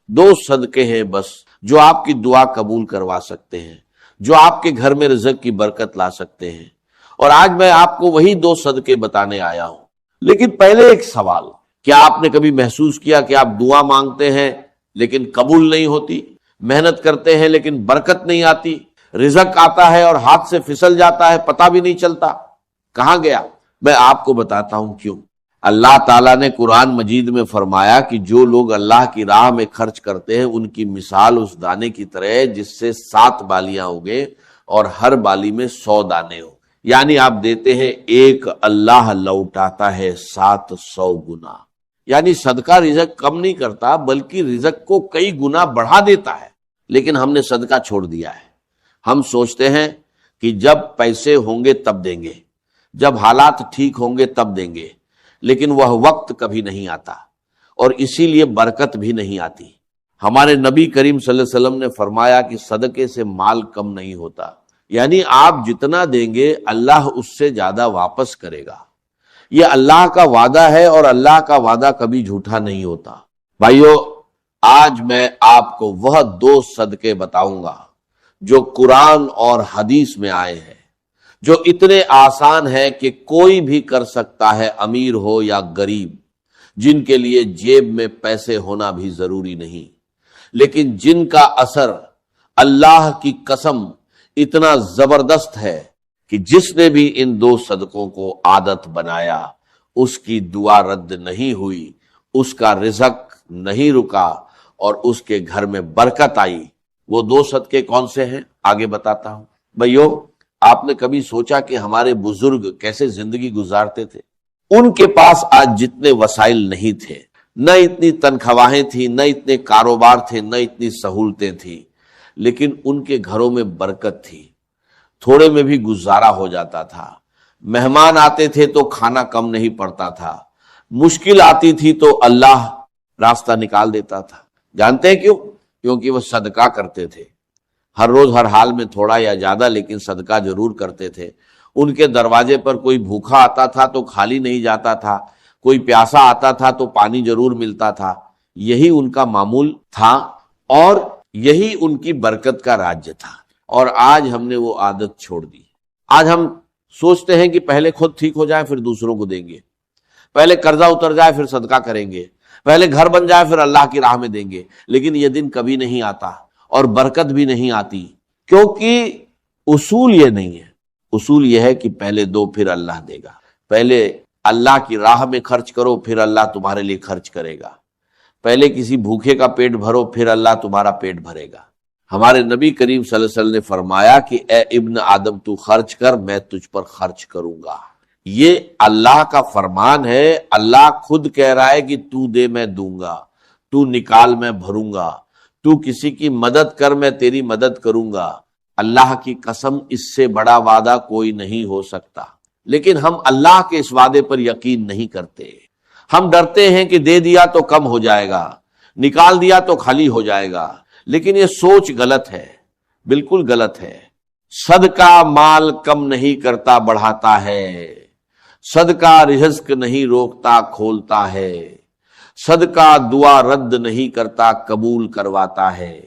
دو صدقے ہیں بس جو آپ کی دعا قبول کروا سکتے ہیں، جو آپ کے گھر میں رزق کی برکت لا سکتے ہیں، اور آج میں آپ کو وہی دو صدقے بتانے آیا ہوں۔ لیکن پہلے ایک سوال، کیا آپ نے کبھی محسوس کیا کہ آپ دعا مانگتے ہیں لیکن قبول نہیں ہوتی، محنت کرتے ہیں لیکن برکت نہیں آتی، رزق آتا ہے اور ہاتھ سے پھسل جاتا ہے، پتہ بھی نہیں چلتا کہاں گیا؟ میں آپ کو بتاتا ہوں کیوں۔ اللہ تعالیٰ نے قرآن مجید میں فرمایا کہ جو لوگ اللہ کی راہ میں خرچ کرتے ہیں ان کی مثال اس دانے کی طرح ہے جس سے 7 بالیاں اگے اور ہر بالی میں 100 دانے ہو، یعنی آپ دیتے ہیں ایک، اللہ لوٹاتا ہے 700 گنا۔ یعنی صدقہ رزق کم نہیں کرتا بلکہ رزق کو کئی گنا بڑھا دیتا ہے، لیکن ہم نے صدقہ چھوڑ دیا ہے۔ ہم سوچتے ہیں کہ جب پیسے ہوں گے تب دیں گے، جب حالات ٹھیک ہوں گے تب دیں گے، لیکن وہ وقت کبھی نہیں آتا اور اسی لیے برکت بھی نہیں آتی۔ ہمارے نبی کریم صلی اللہ علیہ وسلم نے فرمایا کہ صدقے سے مال کم نہیں ہوتا، یعنی آپ جتنا دیں گے اللہ اس سے زیادہ واپس کرے گا۔ یہ اللہ کا وعدہ ہے اور اللہ کا وعدہ کبھی جھوٹا نہیں ہوتا۔ بھائیو، آج میں آپ کو وہ 2 صدقے بتاؤں گا جو قرآن اور حدیث میں آئے ہیں، جو اتنے آسان ہے کہ کوئی بھی کر سکتا ہے، امیر ہو یا غریب، جن کے لیے جیب میں پیسے ہونا بھی ضروری نہیں، لیکن جن کا اثر اللہ کی قسم اتنا زبردست ہے کہ جس نے بھی ان 2 صدقوں کو عادت بنایا اس کی دعا رد نہیں ہوئی، اس کا رزق نہیں رکا اور اس کے گھر میں برکت آئی۔ وہ 2 صدقے کون سے ہیں آگے بتاتا ہوں۔ بھائیو، آپ نے کبھی سوچا کہ ہمارے بزرگ کیسے زندگی گزارتے تھے؟ ان کے پاس آج جتنے وسائل نہیں تھے، نہ اتنی تنخواہیں تھیں، نہ اتنے کاروبار تھے، نہ اتنی سہولتیں تھیں، لیکن ان کے گھروں میں برکت تھی، تھوڑے میں بھی گزارا ہو جاتا تھا۔ مہمان آتے تھے تو کھانا کم نہیں پڑتا تھا، مشکل آتی تھی تو اللہ راستہ نکال دیتا تھا۔ جانتے ہیں کیوں؟ کیونکہ وہ صدقہ کرتے تھے، ہر روز ہر حال میں تھوڑا یا زیادہ لیکن صدقہ ضرور کرتے تھے۔ ان کے دروازے پر کوئی بھوکا آتا تھا تو خالی نہیں جاتا تھا، کوئی پیاسا آتا تھا تو پانی ضرور ملتا تھا۔ یہی ان کا معمول تھا اور یہی ان کی برکت کا راج تھا، اور آج ہم نے وہ عادت چھوڑ دی۔ آج ہم سوچتے ہیں کہ پہلے خود ٹھیک ہو جائے پھر دوسروں کو دیں گے، پہلے قرضہ اتر جائے پھر صدقہ کریں گے، پہلے گھر بن جائے پھر اللہ کی راہ میں دیں گے، لیکن یہ دن کبھی نہیں آتا اور برکت بھی نہیں آتی، کیونکہ اصول یہ نہیں ہے۔ اصول یہ ہے کہ پہلے دو پھر اللہ دے گا، پہلے اللہ کی راہ میں خرچ کرو پھر اللہ تمہارے لیے خرچ کرے گا، پہلے کسی بھوکے کا پیٹ بھرو پھر اللہ تمہارا پیٹ بھرے گا۔ ہمارے نبی کریم صلی اللہ علیہ وسلم نے فرمایا کہ اے ابن آدم تو خرچ کر، میں تجھ پر خرچ کروں گا۔ یہ اللہ کا فرمان ہے، اللہ خود کہہ رہا ہے کہ تو دے میں دوں گا، تو نکال میں بھروں گا، تو کسی کی مدد کر میں تیری مدد کروں گا۔ اللہ کی قسم اس سے بڑا وعدہ کوئی نہیں ہو سکتا، لیکن ہم اللہ کے اس وعدے پر یقین نہیں کرتے۔ ہم ڈرتے ہیں کہ دے دیا تو کم ہو جائے گا، نکال دیا تو خالی ہو جائے گا، لیکن یہ سوچ غلط ہے، بالکل غلط ہے۔ صدقہ مال کم نہیں کرتا، بڑھاتا ہے۔ صدقہ رزق نہیں روکتا، کھولتا ہے۔ صدقہ دعا رد نہیں کرتا، قبول کرواتا ہے۔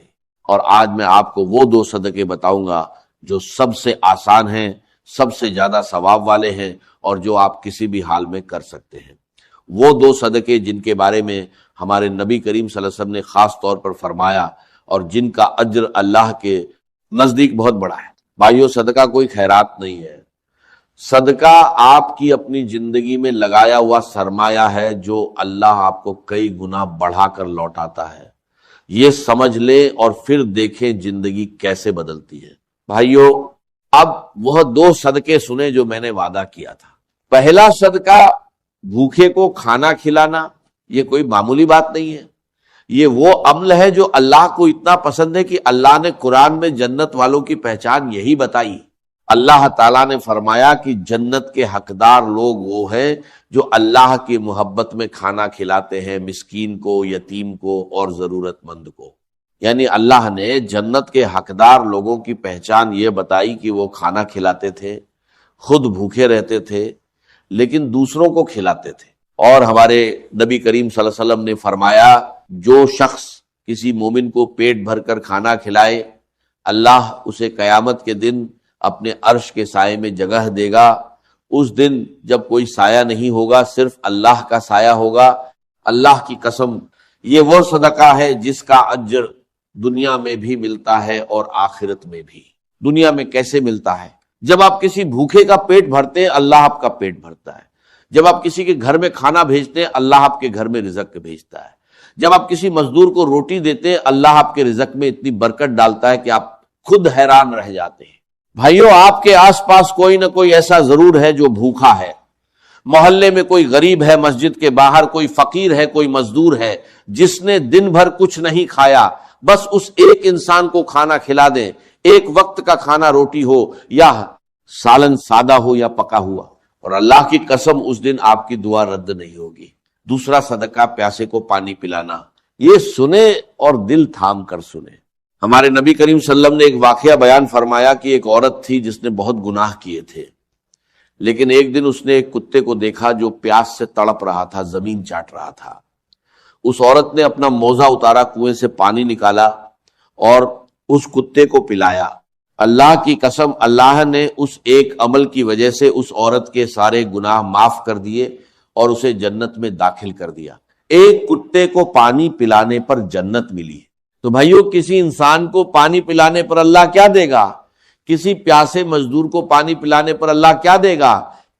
اور آج میں آپ کو وہ دو صدقے بتاؤں گا جو سب سے آسان ہیں، سب سے زیادہ ثواب والے ہیں، اور جو آپ کسی بھی حال میں کر سکتے ہیں۔ وہ دو صدقے جن کے بارے میں ہمارے نبی کریم صلی اللہ علیہ وسلم نے خاص طور پر فرمایا اور جن کا اجر اللہ کے نزدیک بہت بڑا ہے۔ بھائیو، صدقہ کوئی خیرات نہیں ہے، صدقہ آپ کی اپنی زندگی میں لگایا ہوا سرمایہ ہے جو اللہ آپ کو کئی گنا بڑھا کر لوٹاتا ہے۔ یہ سمجھ لیں اور پھر دیکھیں زندگی کیسے بدلتی ہے۔ بھائیو، اب وہ دو صدقے سنیں جو میں نے وعدہ کیا تھا۔ پہلا صدقہ بھوکے کو کھانا کھلانا، یہ کوئی معمولی بات نہیں ہے، یہ وہ عمل ہے جو اللہ کو اتنا پسند ہے کہ اللہ نے قرآن میں جنت والوں کی پہچان یہی بتائی۔ اللہ تعالیٰ نے فرمایا کہ جنت کے حقدار لوگ وہ ہیں جو اللہ کی محبت میں کھانا کھلاتے ہیں، مسکین کو، یتیم کو اور ضرورت مند کو۔ یعنی اللہ نے جنت کے حقدار لوگوں کی پہچان یہ بتائی کہ وہ کھانا کھلاتے تھے، خود بھوکے رہتے تھے لیکن دوسروں کو کھلاتے تھے۔ اور ہمارے نبی کریم صلی اللہ علیہ وسلم نے فرمایا جو شخص کسی مومن کو پیٹ بھر کر کھانا کھلائے، اللہ اسے قیامت کے دن اپنے عرش کے سائے میں جگہ دے گا۔ اس دن جب کوئی سایہ نہیں ہوگا، صرف اللہ کا سایہ ہوگا۔ اللہ کی قسم، یہ وہ صدقہ ہے جس کا اجر دنیا میں بھی ملتا ہے اور آخرت میں بھی۔ دنیا میں کیسے ملتا ہے؟ جب آپ کسی بھوکے کا پیٹ بھرتے ہیں، اللہ آپ کا پیٹ بھرتا ہے۔ جب آپ کسی کے گھر میں کھانا بھیجتے ہیں، اللہ آپ کے گھر میں رزق بھیجتا ہے۔ جب آپ کسی مزدور کو روٹی دیتے ہیں، اللہ آپ کے رزق میں اتنی برکت ڈالتا ہے کہ آپ خود حیران رہ جاتے ہیں۔ بھائیو، آپ کے آس پاس کوئی نہ کوئی ایسا ضرور ہے جو بھوکا ہے۔ محلے میں کوئی غریب ہے، مسجد کے باہر کوئی فقیر ہے، کوئی مزدور ہے جس نے دن بھر کچھ نہیں کھایا۔ بس اس ایک انسان کو کھانا کھلا دیں، ایک وقت کا کھانا، روٹی ہو یا سالن سادہ ہو یا پکا ہوا، اور اللہ کی قسم اس دن آپ کی دعا رد نہیں ہوگی۔ دوسرا صدقہ پیاسے کو پانی پلانا۔ یہ سنیں اور دل تھام کر سنیں۔ ہمارے نبی کریم صلی اللہ علیہ وسلم نے ایک واقعہ بیان فرمایا کہ ایک عورت تھی جس نے بہت گناہ کیے تھے، لیکن ایک دن اس نے ایک کتے کو دیکھا جو پیاس سے تڑپ رہا تھا، زمین چاٹ رہا تھا۔ اس عورت نے اپنا موزہ اتارا، کنویں سے پانی نکالا اور اس کتے کو پلایا۔ اللہ کی قسم، اللہ نے اس ایک عمل کی وجہ سے اس عورت کے سارے گناہ معاف کر دیے اور اسے جنت میں داخل کر دیا۔ ایک کتے کو پانی پلانے پر جنت ملی۔ تو بھائیو، کسی انسان کو پانی پلانے پر اللہ کیا دے گا؟ کسی پیاسے مزدور کو پانی پلانے پر اللہ کیا دے گا؟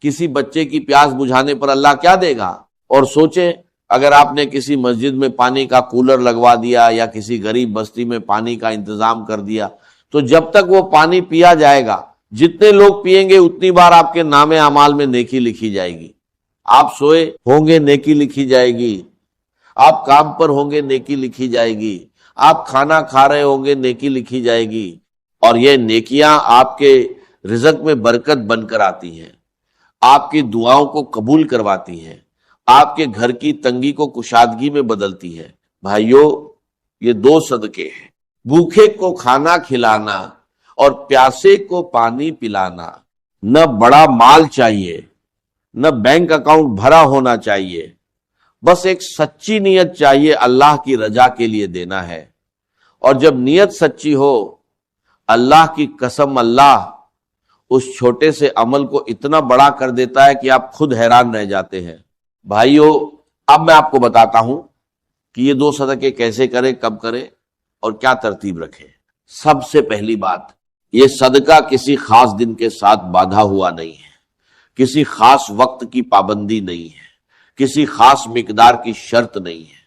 کسی بچے کی پیاس بجھانے پر اللہ کیا دے گا؟ اور سوچیں، اگر آپ نے کسی مسجد میں پانی کا کولر لگوا دیا یا کسی غریب بستی میں پانی کا انتظام کر دیا، تو جب تک وہ پانی پیا جائے گا، جتنے لوگ پیئیں گے اتنی بار آپ کے نام اعمال میں نیکی لکھی جائے گی۔ آپ سوئے ہوں گے، نیکی لکھی جائے گی۔ آپ کام پر ہوں گے، نیکی لکھی جائے گی۔ آپ کھانا کھا رہے ہوں گے، نیکی لکھی جائے گی۔ اور یہ نیکیاں آپ کے رزق میں برکت بن کر آتی ہیں، آپ کی دعاؤں کو قبول کرواتی ہیں، آپ کے گھر کی تنگی کو کشادگی میں بدلتی ہے۔ بھائیو، یہ دو صدقے ہیں، بھوکے کو کھانا کھلانا اور پیاسے کو پانی پلانا۔ نہ بڑا مال چاہیے، نہ بینک اکاؤنٹ بھرا ہونا چاہیے، بس ایک سچی نیت چاہیے، اللہ کی رضا کے لیے دینا ہے۔ اور جب نیت سچی ہو، اللہ کی قسم، اللہ اس چھوٹے سے عمل کو اتنا بڑا کر دیتا ہے کہ آپ خود حیران رہ جاتے ہیں۔ بھائیو، اب میں آپ کو بتاتا ہوں کہ یہ دو صدقے کیسے کریں، کب کریں اور کیا ترتیب رکھیں۔ سب سے پہلی بات، یہ صدقہ کسی خاص دن کے ساتھ باندھا ہوا نہیں ہے، کسی خاص وقت کی پابندی نہیں ہے، کسی خاص مقدار کی شرط نہیں ہے۔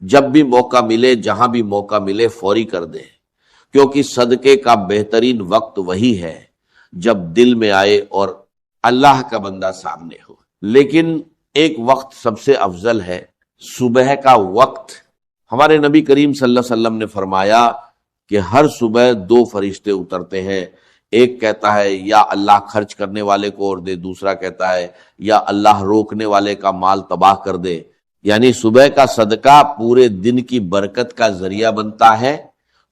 جب بھی موقع ملے، جہاں بھی موقع ملے، فوری کر دیں، کیونکہ صدقے کا بہترین وقت وہی ہے جب دل میں آئے اور اللہ کا بندہ سامنے ہو۔ لیکن ایک وقت سب سے افضل ہے، صبح کا وقت۔ ہمارے نبی کریم صلی اللہ علیہ وسلم نے فرمایا کہ ہر صبح دو فرشتے اترتے ہیں، ایک کہتا ہے یا اللہ خرچ کرنے والے کو اور دے، دوسرا کہتا ہے یا اللہ روکنے والے کا مال تباہ کر دے۔ یعنی صبح کا صدقہ پورے دن کی برکت کا ذریعہ بنتا ہے۔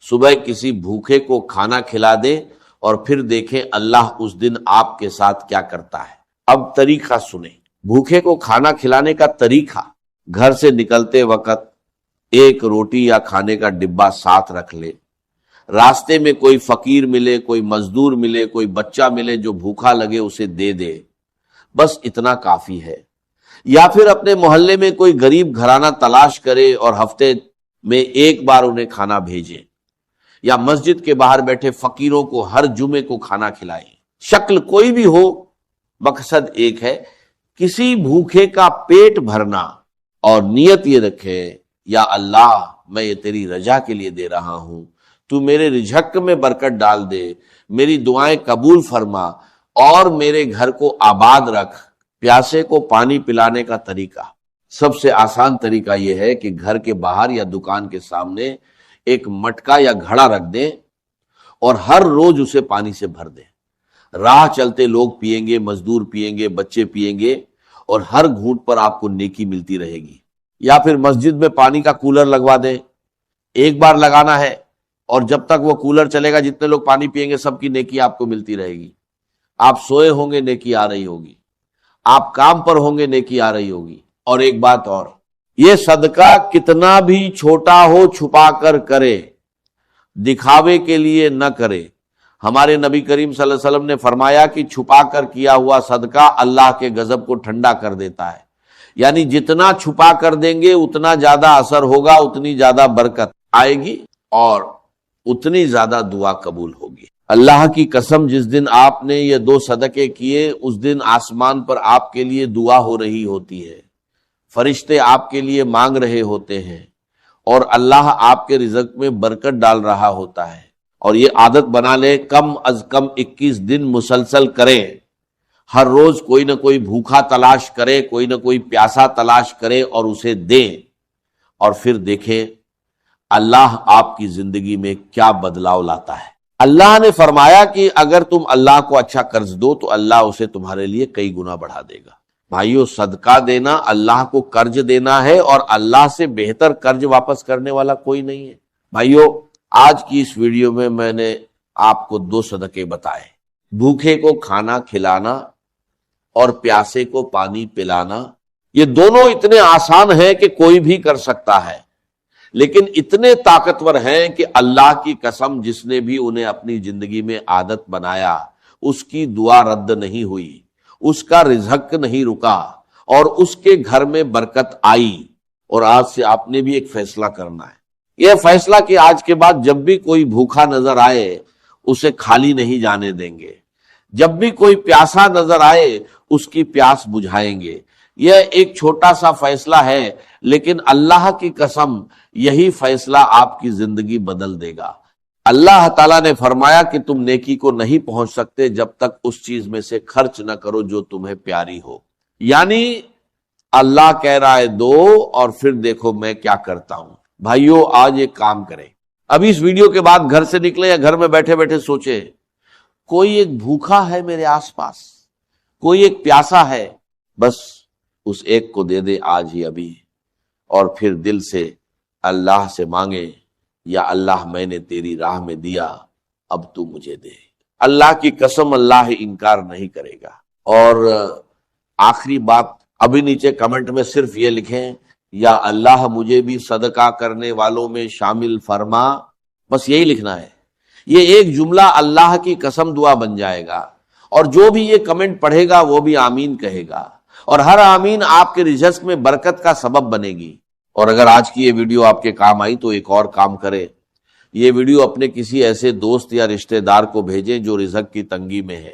صبح کسی بھوکے کو کھانا کھلا دے اور پھر دیکھیں اللہ اس دن آپ کے ساتھ کیا کرتا ہے۔ اب طریقہ سنیں، بھوکے کو کھانا کھلانے کا طریقہ: گھر سے نکلتے وقت ایک روٹی یا کھانے کا ڈبہ ساتھ رکھ لے، راستے میں کوئی فقیر ملے، کوئی مزدور ملے، کوئی بچہ ملے جو بھوکا لگے، اسے دے دے، بس اتنا کافی ہے۔ یا پھر اپنے محلے میں کوئی غریب گھرانہ تلاش کرے اور ہفتے میں ایک بار انہیں کھانا بھیجے، یا مسجد کے باہر بیٹھے فقیروں کو ہر جمعے کو کھانا کھلائیں۔ شکل کوئی بھی ہو، مقصد ایک ہے، کسی بھوکے کا پیٹ بھرنا، اور نیت یہ رکھے، یا اللہ میں یہ تیری رضا کے لیے دے رہا ہوں، تو میرے رزق میں برکت ڈال دے، میری دعائیں قبول فرما اور میرے گھر کو آباد رکھ۔ پیاسے کو پانی پلانے کا طریقہ: سب سے آسان طریقہ یہ ہے کہ گھر کے باہر یا دکان کے سامنے ایک مٹکا یا گھڑا رکھ دیں اور ہر روز اسے پانی سے بھر دیں۔ راہ چلتے لوگ پئیں گے، مزدور پئیں گے، بچے پئیں گے، اور ہر گھونٹ پر آپ کو نیکی ملتی رہے گی۔ یا پھر مسجد میں پانی کا کولر لگوا دیں، ایک بار لگانا ہے اور جب تک وہ کولر چلے گا جتنے لوگ پانی پئیں گے سب کی نیکی آپ کو ملتی رہے گی۔ آپ سوئے ہوں گے، نیکی آ رہی ہوگی، آپ کام پر ہوں گے، نیکی آ رہی ہوگی۔ اور ایک بات اور، یہ صدقہ کتنا بھی چھوٹا ہو چھپا کر کرے، دکھاوے کے لیے نہ کرے۔ ہمارے نبی کریم صلی اللہ علیہ وسلم نے فرمایا کہ چھپا کر کیا ہوا صدقہ اللہ کے غضب کو ٹھنڈا کر دیتا ہے، یعنی جتنا چھپا کر دیں گے اتنا زیادہ اثر ہوگا، اتنی زیادہ برکت آئے گی اور اتنی زیادہ دعا قبول ہوگی۔ اللہ کی قسم، جس دن آپ نے یہ 2 صدقے کیے اس دن آسمان پر آپ کے لیے دعا ہو رہی ہوتی ہے، فرشتے آپ کے لیے مانگ رہے ہوتے ہیں، اور اللہ آپ کے رزق میں برکت ڈال رہا ہوتا ہے۔ اور یہ عادت بنا لے، کم از کم 21 دن مسلسل کریں، ہر روز کوئی نہ کوئی بھوکا تلاش کرے، کوئی نہ کوئی پیاسا تلاش کرے اور اسے دیں، اور پھر دیکھیں اللہ آپ کی زندگی میں کیا بدلاؤ لاتا ہے۔ اللہ نے فرمایا کہ اگر تم اللہ کو اچھا قرض دو تو اللہ اسے تمہارے لیے کئی گنا بڑھا دے گا۔ بھائیو، صدقہ دینا اللہ کو قرض دینا ہے، اور اللہ سے بہتر قرض واپس کرنے والا کوئی نہیں ہے۔ بھائیو، آج کی اس ویڈیو میں میں نے آپ کو 2 صدقے بتائے، بھوکے کو کھانا کھلانا اور پیاسے کو پانی پلانا۔ یہ دونوں اتنے آسان ہیں کہ کوئی بھی کر سکتا ہے، لیکن اتنے طاقتور ہیں کہ اللہ کی قسم جس نے بھی انہیں اپنی زندگی میں عادت بنایا اس کی دعا رد نہیں ہوئی، اس کا رزق نہیں رکا، اور اس کے گھر میں برکت آئی۔ اور آج سے آپ نے بھی ایک فیصلہ کرنا ہے، یہ فیصلہ کہ آج کے بعد جب بھی کوئی بھوکا نظر آئے اسے خالی نہیں جانے دیں گے، جب بھی کوئی پیاسا نظر آئے اس کی پیاس بجھائیں گے۔ یہ ایک چھوٹا سا فیصلہ ہے، لیکن اللہ کی قسم یہی فیصلہ آپ کی زندگی بدل دے گا۔ اللہ تعالیٰ نے فرمایا کہ تم نیکی کو نہیں پہنچ سکتے جب تک اس چیز میں سے خرچ نہ کرو جو تمہیں پیاری ہو، یعنی اللہ کہہ رہا ہے دو اور پھر دیکھو میں کیا کرتا ہوں۔ بھائیو، آج ایک کام کریں، ابھی اس ویڈیو کے بعد گھر سے نکلے یا گھر میں بیٹھے بیٹھے سوچے کوئی ایک بھوکا ہے میرے آس پاس، کوئی ایک پیاسا ہے، بس اس ایک کو دے دے آج ہی ابھی، اور پھر دل سے اللہ سے مانگے، یا اللہ میں نے تیری راہ میں دیا، اب تو مجھے دے۔ اللہ کی قسم اللہ انکار نہیں کرے گا۔ اور آخری بات، ابھی نیچے کمنٹ میں صرف یہ لکھیں، یا اللہ مجھے بھی صدقہ کرنے والوں میں شامل فرما، بس یہی لکھنا ہے۔ یہ ایک جملہ اللہ کی قسم دعا بن جائے گا، اور جو بھی یہ کمنٹ پڑھے گا وہ بھی آمین کہے گا، اور ہر آمین آپ کے رزق میں برکت کا سبب بنے گی۔ اور اگر آج کی یہ ویڈیو آپ کے کام آئی تو ایک اور کام کرے، یہ ویڈیو اپنے کسی ایسے دوست یا رشتہ دار کو بھیجیں جو رزق کی تنگی میں ہے،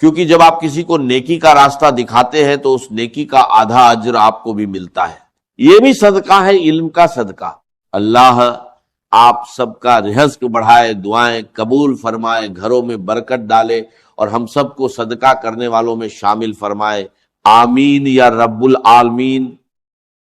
کیونکہ جب آپ کسی کو نیکی کا راستہ دکھاتے ہیں تو اس نیکی کا آدھا اجر آپ کو بھی ملتا ہے۔ یہ بھی صدقہ ہے، علم کا صدقہ۔ اللہ آپ سب کا رزق بڑھائے، دعائیں قبول فرمائے، گھروں میں برکت ڈالے، اور ہم سب کو صدقہ کرنے والوں میں شامل فرمائے۔ آمین یا رب العالمین۔